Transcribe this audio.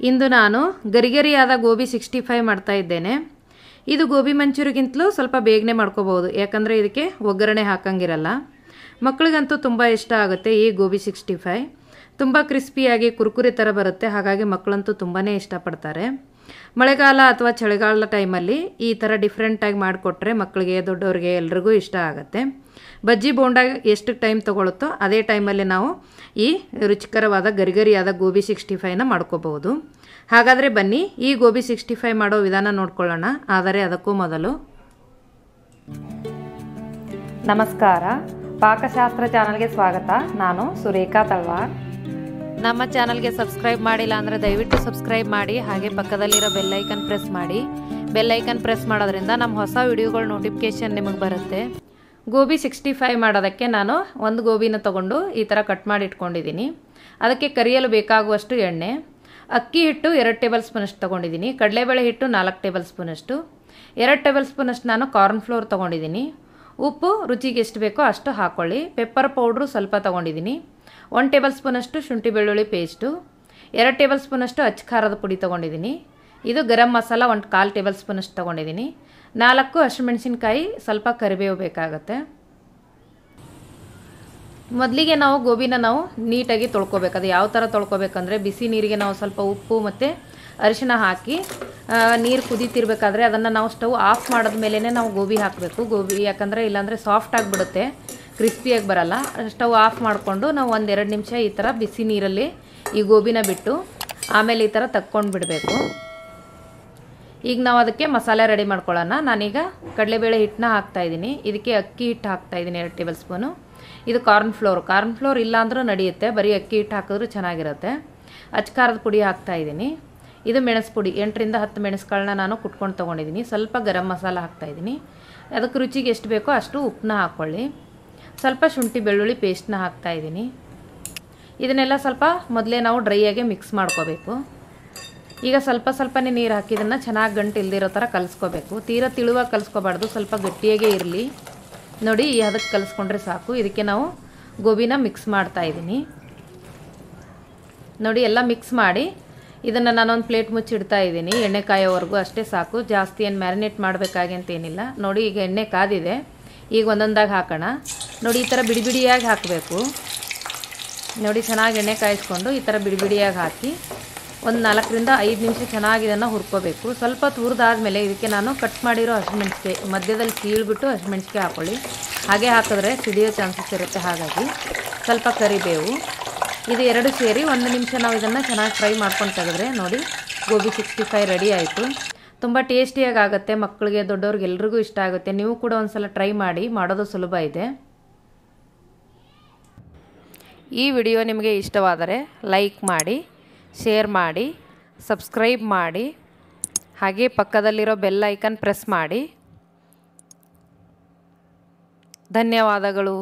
ಇಂದು ನಾನು ಗರಿಗರಿಯಾದ ಗೋಬಿ 65 ಮಾಡ್ತಾ ಇದ್ದೇನೆ. ಇದು ಗೋಬಿ ಮಂಚೂರಿಗಿಂತಲೂ ಸ್ವಲ್ಪ ಬೇಗನೆ ಮಾಡ್ಕೋಬಹುದು, ಯಾಕಂದರೆ ಇದಕ್ಕೆ ಒಗ್ಗರಣೆ ಹಾಕಂಗಿರಲ್ಲ. ಮಕ್ಕಳಿಗಂತೂ ತುಂಬ ಇಷ್ಟ ಆಗುತ್ತೆ ಈ ಗೋಬಿ 65. ತುಂಬ ಕ್ರಿಸ್ಪಿಯಾಗಿ ಕುರುಕುರಿ ಥರ ಬರುತ್ತೆ, ಹಾಗಾಗಿ ಮಕ್ಕಳಂತೂ ತುಂಬಾ ಇಷ್ಟಪಡ್ತಾರೆ. ಮಳೆಗಾಲ ಅಥವಾ ಚಳಿಗಾಲದ ಟೈಮಲ್ಲಿ ಈ ಥರ ಡಿಫ್ರೆಂಟಾಗಿ ಮಾಡಿಕೊಟ್ರೆ ಮಕ್ಕಳಿಗೆ ದೊಡ್ಡವ್ರಿಗೆ ಎಲ್ರಿಗೂ ಇಷ್ಟ ಆಗುತ್ತೆ. ಬಜ್ಜಿ ಬೋಂಡ ಎಷ್ಟು ಟೈಮ್ ತೊಗೊಳುತ್ತೋ ಅದೇ ಟೈಮಲ್ಲಿ ನಾವು ಈ ರುಚಿಕರವಾದ ಗರಿಗರಿಯಾದ ಗೋಬಿ 65ನ ಮಾಡ್ಕೋಬಹುದು. ಹಾಗಾದರೆ ಬನ್ನಿ ಈ ಗೋಬಿ 65 ಮಾಡೋ ವಿಧಾನ ನೋಡ್ಕೊಳ್ಳೋಣ. ಆದರೆ ಅದಕ್ಕೂ ಮೊದಲು ನಮಸ್ಕಾರ, ಪಾಕಶಾಸ್ತ್ರ ಚಾನಲ್ಗೆ ಸ್ವಾಗತ. ನಾನು ಸುರೇಖಾ ತಳವಾರ್. ನಮ್ಮ ಚಾನಲ್ಗೆ ಸಬ್ಸ್ಕ್ರೈಬ್ ಮಾಡಿಲ್ಲ ಅಂದರೆ ದಯವಿಟ್ಟು ಸಬ್ಸ್ಕ್ರೈಬ್ ಮಾಡಿ, ಹಾಗೆ ಪಕ್ಕದಲ್ಲಿರೋ ಬೆಲ್ಲೈಕನ್ ಪ್ರೆಸ್ ಮಾಡಿ. ಬೆಲ್ಲೈಕನ್ ಪ್ರೆಸ್ ಮಾಡೋದ್ರಿಂದ ನಮ್ಮ ಹೊಸ ವಿಡಿಯೋಗಳ ನೋಟಿಫಿಕೇಷನ್ ನಿಮಗೆ ಬರುತ್ತೆ. ಗೋಬಿ 65 ಮಾಡೋದಕ್ಕೆ ನಾನು ಒಂದು ಗೋಬಿನ ತೊಗೊಂಡು ಈ ಥರ ಕಟ್ ಮಾಡಿ ಇಟ್ಕೊಂಡಿದ್ದೀನಿ. ಅದಕ್ಕೆ ಕರಿಯಲು ಬೇಕಾಗುವಷ್ಟು ಎಣ್ಣೆ, ಅಕ್ಕಿ ಹಿಟ್ಟು 2 ಟೇಬಲ್ ಸ್ಪೂನಷ್ಟು ತೊಗೊಂಡಿದ್ದೀನಿ, ಕಡಲೆಬೇಳೆ ಹಿಟ್ಟು 4 ಟೇಬಲ್ ಸ್ಪೂನಷ್ಟು, 2 ಟೇಬಲ್ ಸ್ಪೂನಷ್ಟು ನಾನು ಕಾರ್ನ್ಫ್ಲೋರ್ ತೊಗೊಂಡಿದ್ದೀನಿ. ಉಪ್ಪು ರುಚಿಗೆ ಎಷ್ಟು ಬೇಕೋ ಅಷ್ಟು ಹಾಕ್ಕೊಳ್ಳಿ. ಪೆಪ್ಪರ್ ಪೌಡ್ರು ಸ್ವಲ್ಪ ತೊಗೊಂಡಿದ್ದೀನಿ. 1 ಟೇಬಲ್ ಸ್ಪೂನಷ್ಟು ಶುಂಠಿ ಬೆಳ್ಳುಳ್ಳಿ ಪೇಸ್ಟು, 2 ಟೇಬಲ್ ಸ್ಪೂನಷ್ಟು ಅಚ್ಚ ಖಾರದ ಪುಡಿ ತೊಗೊಂಡಿದ್ದೀನಿ. ಇದು ಗರಂ ಮಸಾಲ 1/4 ಟೇಬಲ್ ಸ್ಪೂನಷ್ಟು ತೊಗೊಂಡಿದ್ದೀನಿ. 4 ಹಸಿಮೆಣಸಿನ್ಕಾಯಿ, ಸ್ವಲ್ಪ ಕರಿಬೇವು ಬೇಕಾಗುತ್ತೆ. ಮೊದಲಿಗೆ ನಾವು ಗೋಬಿನ ನೀಟಾಗಿ ತೊಳ್ಕೊಬೇಕು. ಅದು ಯಾವ ಥರ ತೊಳ್ಕೊಬೇಕಂದ್ರೆ ಬಿಸಿ ನೀರಿಗೆ ನಾವು ಸ್ವಲ್ಪ ಉಪ್ಪು ಮತ್ತು ಅರಿಶಿನ ಹಾಕಿ ನೀರು ಕುದೀತಿರ್ಬೇಕಾದ್ರೆ ಅದನ್ನು ನಾವು ಸ್ಟವ್ ಆಫ್ ಮಾಡಿದ್ಮೇಲೆ ನಾವು ಗೋಬಿ ಹಾಕಬೇಕು. ಯಾಕಂದರೆ ಇಲ್ಲಾಂದರೆ ಸಾಫ್ಟ್ ಆಗಿಬಿಡುತ್ತೆ, ಕ್ರಿಸ್ಪಿಯಾಗಿ ಬರಲ್ಲ. ಸ್ಟವ್ ಆಫ್ ಮಾಡಿಕೊಂಡು ನಾವು 1-2 ನಿಮಿಷ ಈ ಥರ ಬಿಸಿ ನೀರಲ್ಲಿ ಈ ಗೋಬಿನ ಬಿಟ್ಟು ಆಮೇಲೆ ಈ ಥರ ತಕ್ಕೊಂಡು ಬಿಡಬೇಕು. ಈಗ ನಾವು ಅದಕ್ಕೆ ಮಸಾಲೆ ರೆಡಿ ಮಾಡ್ಕೊಳ್ಳೋಣ. ನಾನೀಗ ಕಡಲೆಬೇಳೆ ಹಿಟ್ಟನ್ನ ಹಾಕ್ತಾಯಿದ್ದೀನಿ. ಇದಕ್ಕೆ ಅಕ್ಕಿ ಹಿಟ್ಟು ಹಾಕ್ತಾಯಿದ್ದೀನಿ 2 ಟೇಬಲ್ ಸ್ಪೂನು. ಇದು ಕಾರ್ನ್ಫ್ಲೋರ್ ಇಲ್ಲ ಅಂದರೂ ನಡೆಯುತ್ತೆ, ಬರೀ ಅಕ್ಕಿ ಹಿಟ್ಟು ಹಾಕಿದ್ರೂ ಚೆನ್ನಾಗಿರುತ್ತೆ. ಅಚ್ಚ ಖಾರದ ಪುಡಿ ಹಾಕ್ತಾಯಿದ್ದೀನಿ. ಇದು ಮೆಣಸು ಪುಡಿ 8-10 ಮೆಣಸುಗಳನ್ನ ನಾನು ಕುಟ್ಕೊಂಡು ತೊಗೊಂಡಿದ್ದೀನಿ. ಸ್ವಲ್ಪ ಗರಂ ಮಸಾಲ ಹಾಕ್ತಾಯಿದ್ದೀನಿ. ಅದಕ್ಕೆ ರುಚಿಗೆ ಎಷ್ಟು ಬೇಕೋ ಅಷ್ಟು ಉಪ್ಪನ್ನ ಹಾಕ್ಕೊಳ್ಳಿ. ಸ್ವಲ್ಪ ಶುಂಠಿ ಬೆಳ್ಳುಳ್ಳಿ ಪೇಸ್ಟ್ನ ಹಾಕ್ತಾಯಿದ್ದೀನಿ. ಇದನ್ನೆಲ್ಲ ಸ್ವಲ್ಪ ಮೊದಲೇ ನಾವು ಡ್ರೈಯಾಗಿ ಮಿಕ್ಸ್ ಮಾಡ್ಕೋಬೇಕು. ಈಗ ಸ್ವಲ್ಪನೇ ನೀರು ಹಾಕಿ ಇದನ್ನು ಚೆನ್ನಾಗಿ ಗಂಟು ಇಲ್ದಿರೋ ಥರ ಕಲಿಸ್ಕೋಬೇಕು. ತೀರಾ ತಿಳುವಾಗಿ ಕಲಿಸ್ಕೋಬಾರ್ದು, ಸ್ವಲ್ಪ ಗಟ್ಟಿಯಾಗೇ ಇರಲಿ. ನೋಡಿ, ಈ ಹದಕ್ಕೆ ಕಲಿಸ್ಕೊಂಡ್ರೆ ಸಾಕು. ಇದಕ್ಕೆ ನಾವು ಗೋಬಿನ ಮಿಕ್ಸ್ ಮಾಡ್ತಾಯಿದ್ದೀನಿ. ನೋಡಿ, ಎಲ್ಲ ಮಿಕ್ಸ್ ಮಾಡಿ ಇದನ್ನು ನಾನೊಂದು ಪ್ಲೇಟ್ ಮುಚ್ಚಿಡ್ತಾ ಇದ್ದೀನಿ. ಎಣ್ಣೆ ಕಾಯೋವರೆಗೂ ಅಷ್ಟೇ ಸಾಕು, ಜಾಸ್ತಿ ಏನು ಮ್ಯಾರಿನೇಟ್ ಮಾಡಬೇಕಾಗಿ ಅಂತೇನಿಲ್ಲ. ನೋಡಿ, ಈಗ ಎಣ್ಣೆ ಕಾದಿದೆ. ಈಗ ಒಂದೊಂದಾಗಿ ಹಾಕೋಣ. ನೋಡಿ, ಈ ಥರ ಬಿಡಿಯಾಗಿ ಹಾಕಬೇಕು. ನೋಡಿ, ಚೆನ್ನಾಗಿ ಎಣ್ಣೆ ಕಾಯಿಸ್ಕೊಂಡು ಈ ಥರ ಬಿಡಿಯಾಗಿ ಹಾಕಿ ಒಂದು 4-5 ನಿಮಿಷ ಚೆನ್ನಾಗಿ ಇದನ್ನು ಹುರ್ಕೋಬೇಕು. ಸ್ವಲ್ಪ ಹುರಿದಾದ್ಮೇಲೆ ಇದಕ್ಕೆ ನಾನು ಕಟ್ ಮಾಡಿರೋ ಹಸಿಮೆಣಸಿಗೆ ಮಧ್ಯದಲ್ಲಿ ಸೀಳ್ಬಿಟ್ಟು ಹಸಿಮೆಣಸಿಗೆ ಹಾಕ್ಕೊಳ್ಳಿ. ಹಾಗೆ ಹಾಕಿದ್ರೆ ಸಿಡಿಯೋ ಚಾನ್ಸಸ್ ಇರುತ್ತೆ, ಹಾಗಾಗಿ ಸ್ವಲ್ಪ ಕರಿಬೇವು, ಇದು 2 ಸೇರಿ 1 ನಿಮಿಷ ನಾವು ಇದನ್ನು ಚೆನ್ನಾಗಿ ಫ್ರೈ ಮಾಡ್ಕೊಂಡು ತೆಗೆದ್ರೆ ನೋಡಿ ಗೋಬಿ 65 ರೆಡಿ ಆಯಿತು. ತುಂಬ ಟೇಸ್ಟಿಯಾಗಿ ಆಗುತ್ತೆ. ಮಕ್ಕಳಿಗೆ ದೊಡ್ಡವ್ರಿಗೆ ಎಲ್ರಿಗೂ ಇಷ್ಟ ಆಗುತ್ತೆ. ನೀವು ಕೂಡ ಒಂದು ಸಲ ಟ್ರೈ ಮಾಡಿ, ಮಾಡೋದು ಸುಲಭ ಇದೆ. ಈ ವಿಡಿಯೋ ನಿಮಗೆ ಇಷ್ಟವಾದರೆ ಲೈಕ್ ಮಾಡಿ, ಶೇರ್ ಮಾಡಿ, ಸಬ್ಸ್ಕ್ರೈಬ್ ಮಾಡಿ, ಹಾಗೆ ಪಕ್ಕದಲ್ಲಿರೋ ಬೆಲ್ ಐಕನ್ ಪ್ರೆಸ್ ಮಾಡಿ. ಧನ್ಯವಾದಗಳು.